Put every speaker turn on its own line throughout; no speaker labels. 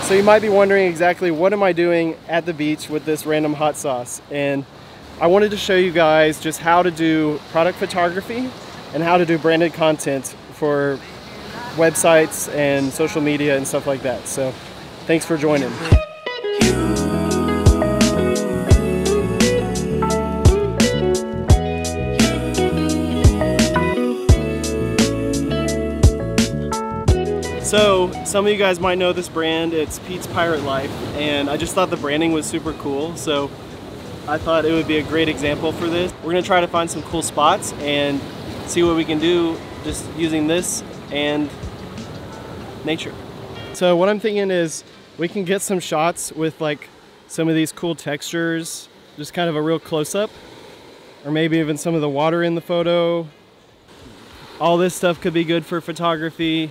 So you might be wondering exactly what am I doing at the beach with this random hot sauce, and I wanted to show you guys just how to do product photography and how to do branded content for websites and social media and stuff like that. So thanks for joining. So some of you guys might know this brand. It's Pete's Pirate Life, and I just thought the branding was super cool, so I thought it would be a great example for this. We're gonna try to find some cool spots and see what we can do just using this and nature. So what I'm thinking is we can get some shots with like some of these cool textures, just kind of a real close-up, or maybe even some of the water in the photo. All this stuff could be good for photography.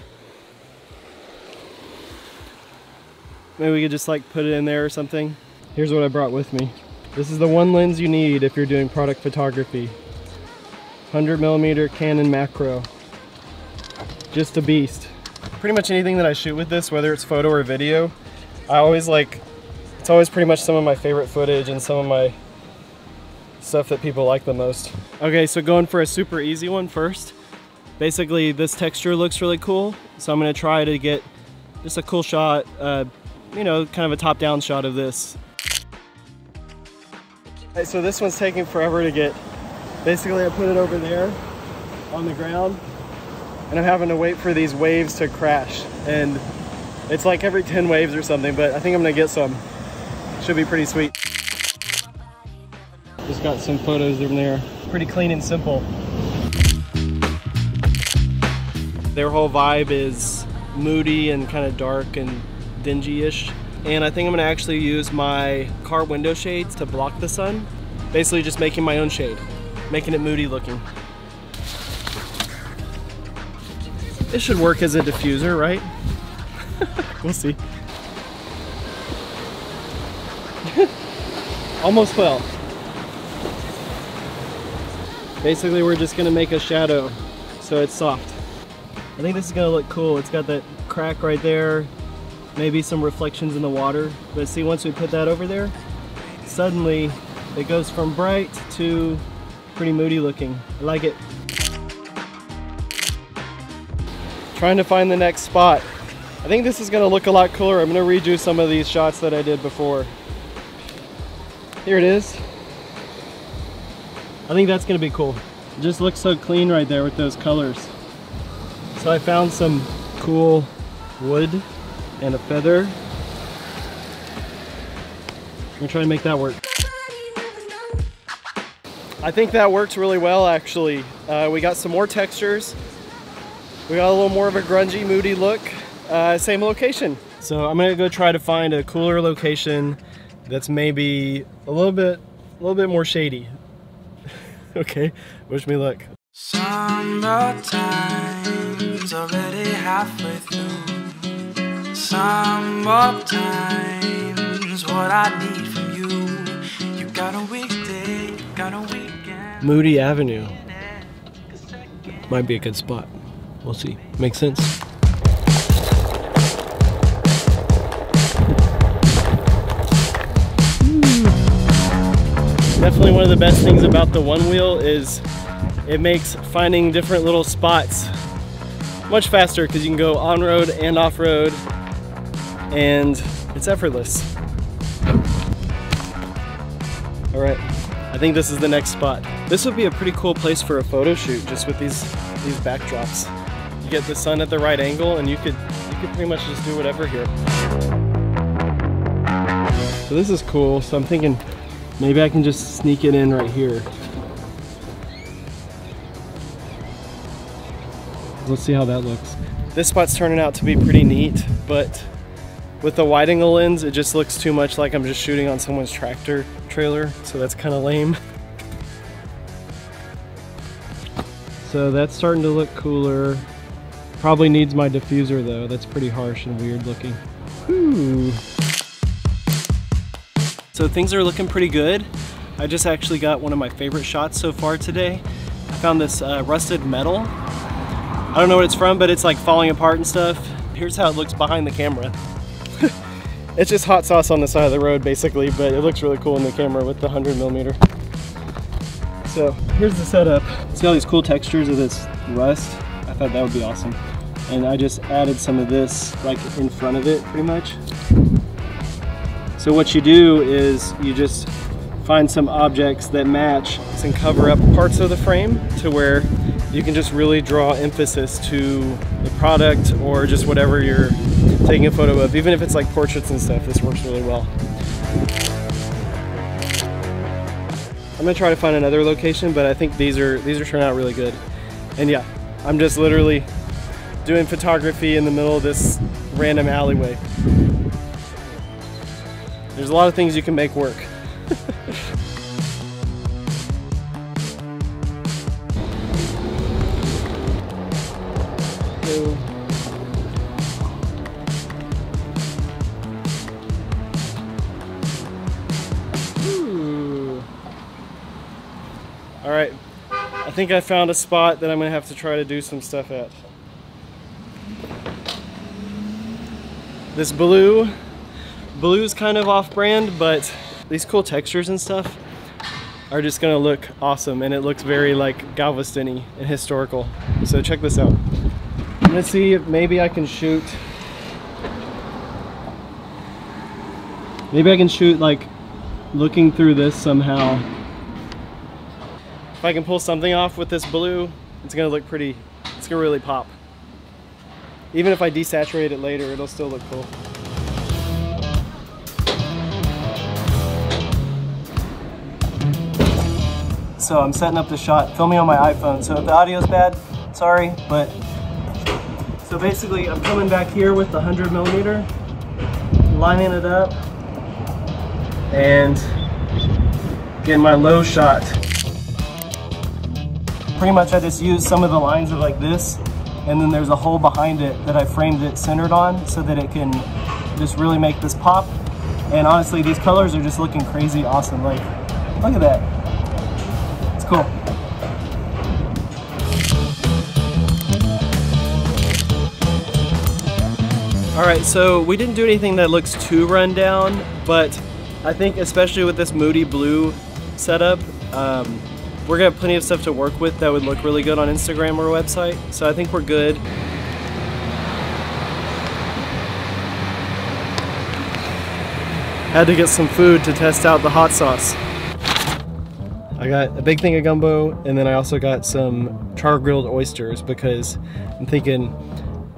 Maybe we could just like put it in there or something. Here's what I brought with me. This is the one lens you need if you're doing product photography. 100mm Canon macro. Just a beast. Pretty much anything that I shoot with this, whether it's photo or video, it's always pretty much some of my favorite footage and some of my stuff that people like the most. Okay, so going for a super easy one first. Basically, this texture looks really cool, so I'm gonna try to get just a cool shot, you know, kind of a top-down shot of this. Okay, so this one's taking forever to get. Basically, I put it over there on the ground, and I'm having to wait for these waves to crash. And it's like every 10 waves or something, but I think I'm gonna get some. Should be pretty sweet. Just got some photos in there. Pretty clean and simple. Their whole vibe is moody and kind of dark and dingy-ish. And I think I'm gonna actually use my car window shades to block the sun. Basically just making my own shade, making it moody looking. It should work as a diffuser, right? We'll see. Almost fell. Basically we're just gonna make a shadow so it's soft. I think this is gonna look cool. It's got that crack right there, maybe some reflections in the water. But see, once we put that over there, suddenly it goes from bright to pretty moody looking. I like it. Trying to find the next spot. I think this is gonna look a lot cooler. I'm gonna redo some of these shots that I did before. Here it is. I think that's gonna be cool. It just looks so clean right there with those colors. So I found some cool wood and a feather. I'm gonna try to make that work. I think that works really well, actually. We got some more textures. We got a little more of a grungy, moody look. Same location. So I'm gonna go try to find a cooler location that's maybe a little bit more shady. Okay, wish me luck. Summertime's already halfway through. Summertime's what I need from you. You got a weekday, got a weekend. Moody Avenue might be a good spot. We'll see. Makes sense. Definitely one of the best things about the one wheel is it makes finding different little spots much faster because you can go on-road and off-road and it's effortless. All right, I think this is the next spot. This would be a pretty cool place for a photo shoot just with these backdrops. You get the sun at the right angle and you could pretty much just do whatever here. So this is cool, so I'm thinking maybe I can just sneak it in right here. Let's see how that looks. This spot's turning out to be pretty neat, but with the wide angle lens, it just looks too much like I'm just shooting on someone's tractor trailer, so that's kind of lame. So that's starting to look cooler. Probably needs my diffuser though. That's pretty harsh and weird looking. Whew. So things are looking pretty good. I just actually got one of my favorite shots so far today. I found this rusted metal. I don't know what it's from, but it's like falling apart and stuff. Here's how it looks behind the camera. It's just hot sauce on the side of the road basically, but it looks really cool in the camera with the 100mm. So here's the setup. See all these cool textures of this rust? I thought that would be awesome. And I just added some of this like in front of it pretty much. So what you do is you just find some objects that match and cover up parts of the frame to where you can just really draw emphasis to the product or just whatever you're taking a photo of. Even if it's like portraits and stuff, this works really well. I'm gonna try to find another location, but I think these are turning out really good. And yeah, I'm just literally doing photography in the middle of this random alleyway. There's a lot of things you can make work. All right, I think I found a spot that I'm gonna have to try to do some stuff at. This blue's kind of off-brand, but these cool textures and stuff are just gonna look awesome, and it looks very like Galveston-y and historical. So check this out. I'm gonna see if maybe I can shoot. Maybe I can shoot like looking through this somehow. If I can pull something off with this blue, it's gonna look pretty, it's gonna really pop. Even if I desaturate it later, it'll still look cool. So I'm setting up the shot, filming on my iPhone, so if the audio's bad, sorry, but so basically I'm coming back here with the 100mm, lining it up, and getting my low shot. Pretty much I just used some of the lines of like this, and then there's a hole behind it that I framed it centered on so that it can just really make this pop. And honestly, these colors are just looking crazy awesome. Like, look at that. It's cool. All right, so we didn't do anything that looks too run down, but I think especially with this moody blue setup, we're gonna have plenty of stuff to work with that would look really good on Instagram or website. So I think we're good. Had to get some food to test out the hot sauce. I got a big thing of gumbo, and then I also got some char-grilled oysters because I'm thinking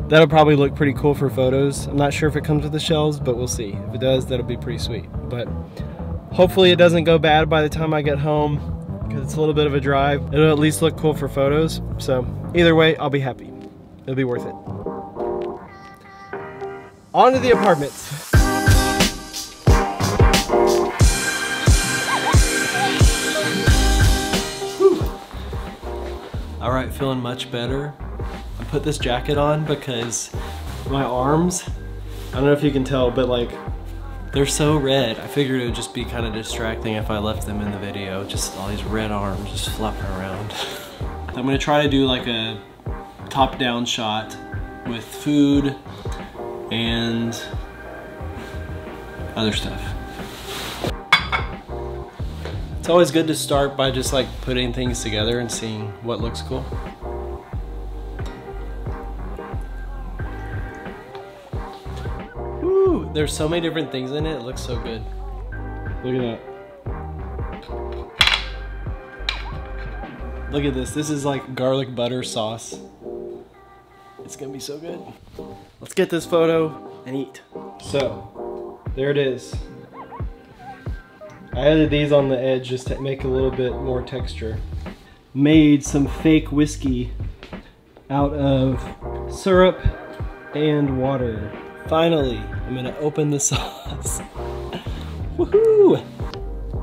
that'll probably look pretty cool for photos. I'm not sure if it comes with the shells, but we'll see. If it does, that'll be pretty sweet. But hopefully it doesn't go bad by the time I get home, because it's a little bit of a drive. It'll at least look cool for photos. So either way, I'll be happy. It'll be worth it. On to the apartment. Whew. All right, feeling much better. I put this jacket on because my arms, I don't know if you can tell, but like, they're so red. I figured it would just be kind of distracting if I left them in the video. Just all these red arms just flopping around. I'm gonna try to do like a top-down shot with food and other stuff. It's always good to start by just like putting things together and seeing what looks cool. There's so many different things in it, it looks so good. Look at that. Look at this, this is like garlic butter sauce. It's gonna be so good. Let's get this photo and eat. So, there it is. I added these on the edge just to make a little bit more texture. Made some fake whiskey out of syrup and water. Finally, I'm gonna open the sauce. Woohoo!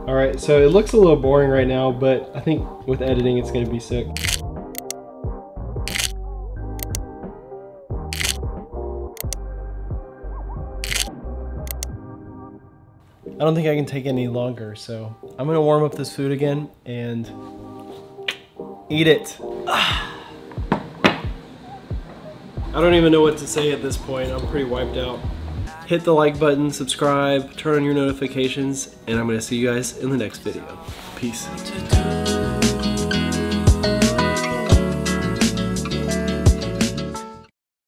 All right, so it looks a little boring right now, but I think with editing, it's gonna be sick. I don't think I can take any longer, so I'm gonna warm up this food again and eat it. I don't even know what to say at this point. I'm pretty wiped out. hit the like button, subscribe, turn on your notifications, and I'm going to see you guys in the next video. Peace.